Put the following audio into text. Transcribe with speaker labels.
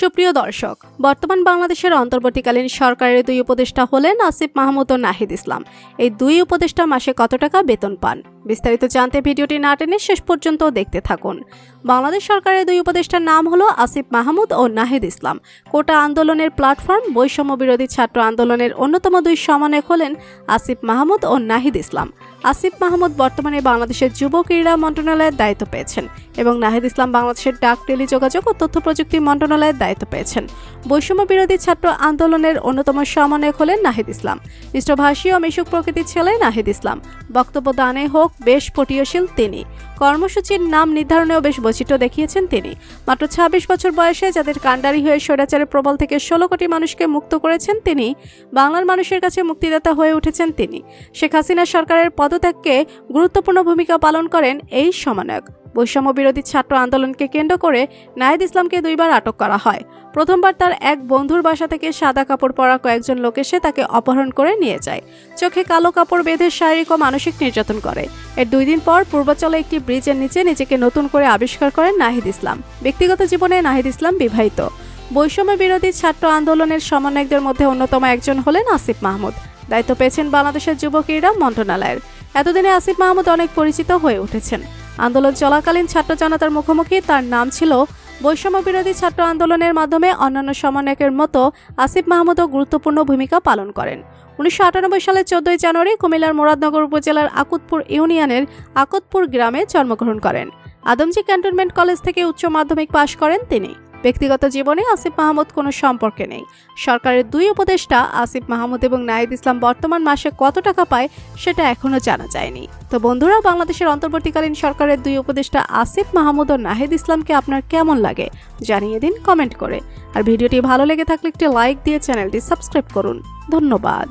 Speaker 1: সুপ্রিয় দর্শক, বর্তমান বাংলাদেশের অন্তর্বর্তীকালীন সরকারের দুই উপদেষ্টা হলেন আসিফ মাহমুদ ও নাহিদ ইসলাম। এই দুই উপদেষ্টা মাসে কত টাকা বেতন পান, বিস্তারিত জানতে ভিডিওটি না টেনে শেষ পর্যন্ত দেখতে থাকুন। বাংলাদেশ সরকারের দুই উপদেষ্টার নাম হলো আসিফ মাহমুদ ও নাহিদ ইসলাম। কোটা আন্দোলনের প্ল্যাটফর্ম বৈষম্য বিরোধী ছাত্র আন্দোলনের অন্যতম দুই সমন্বয়ক হলেন আসিফ মাহমুদ ও নাহিদ ইসলাম। আসিফ মাহমুদ বর্তমানে বাংলাদেশের যুব ক্রীড়া মন্ত্রণালয়ের দায়িত্ব পেয়েছেন এবং নাহিদ ইসলাম বাংলাদেশের ডাক, টেলিযোগাযোগ ও তথ্য প্রযুক্তি মন্ত্রণালয়ের দায়িত্ব পেয়েছেন। বৈষম্য বিরোধী ছাত্র আন্দোলনের অন্যতম সমন্বয়ক হলেন নাহিদ ইসলাম। মিষ্টভাষী ও মিশুক প্রকৃতির ছেলে নাহিদ ইসলাম। বক্তব্য দানে হোক বেশ পটিয়শীল তিনি। কর্মসূচির নাম নির্ধারণেও বেশ বৈচিত্র্য দেখিয়েছেন তিনি। মাত্র ২৬ বছর বয়সে যাদের কাণ্ডারি হয়ে স্বৈরাচারের প্রবল থেকে ১৬ কোটি মানুষকে মুক্ত করেছেন তিনি, বাংলার মানুষের কাছে মুক্তিদাতা হয়ে উঠেছেন তিনি। শেখ হাসিনা সরকারের পদত্যাগকে গুরুত্বপূর্ণ ভূমিকা পালন করেন এই সমন্বয়ক। বৈষম্য বিরোধী ছাত্র আন্দোলনকে কেন্দ্র করে নাহিদ ইসলামকে দুইবার আটক করা হয়। প্রথমবার তার এক বন্ধুর বাসা থেকে সাদা কাপড় পরা কয়েকজন লোক এসে তাকে অপহরণ করে নিয়ে যায়। চোখে কালো কাপড় বেঁধে শারীরিক ও মানসিক নির্যাতন করে। এর ২ দিন পর পূর্বাঞ্চলে একটি ব্রিজের নিচে নিজেকে নতুন করে আবিষ্কার করেন নাহিদ ইসলাম। ব্যক্তিগত জীবনে নাহিদ ইসলাম বিবাহিত। বৈষম্য বিরোধী ছাত্র আন্দোলনের সমন্বয়কদের মধ্যে অন্যতম একজন হলেন আসিফ মাহমুদ। দায়িত্ব পেয়েছেন বাংলাদেশের যুব ক্রীড়া মন্ত্রণালয়ের। এতদিনে আসিফ মাহমুদ অনেক পরিচিত হয়ে উঠেছেন। আন্দোলন চলাকালীন ছাত্র জনতার মুখোমুখি তার নাম ছিল। বৈষম্য বিরোধী ছাত্র আন্দোলনের মাধ্যমে অন্যান্য সমন্বয়কের মতো আসিফ মাহমুদও গুরুত্বপূর্ণ ভূমিকা পালন করেন। ১৯৯৮ সালের ১৪ জানুয়ারি কুমিল্লার মুরাদনগর উপজেলার আকতপুর ইউনিয়নের আকতপুর গ্রামে জন্মগ্রহণ করেন। আদমজী ক্যান্টনমেন্ট কলেজ থেকে উচ্চ মাধ্যমিক পাশ করেন তিনি। ব্যক্তিগত জীবনে আসিফ মাহমুদ কোনো সম্পর্কে নেই। সরকারের দুই উপদেষ্টা আসিফ মাহমুদ এবং নাহিদ ইসলাম বর্তমান মাসে কত টাকা পায় সেটা এখনো জানা যায়নি। তো বন্ধুরা, বাংলাদেশের অন্তর্বর্তীকালীন সরকারের দুই উপদেষ্টা আসিফ মাহমুদ ও নাহিদ ইসলামকে আপনার কেমন লাগে জানিয়ে দিন কমেন্ট করে। আর ভিডিওটি ভালো লেগে থাকলে একটি লাইক দিয়ে চ্যানেলটি সাবস্ক্রাইব করুন। ধন্যবাদ।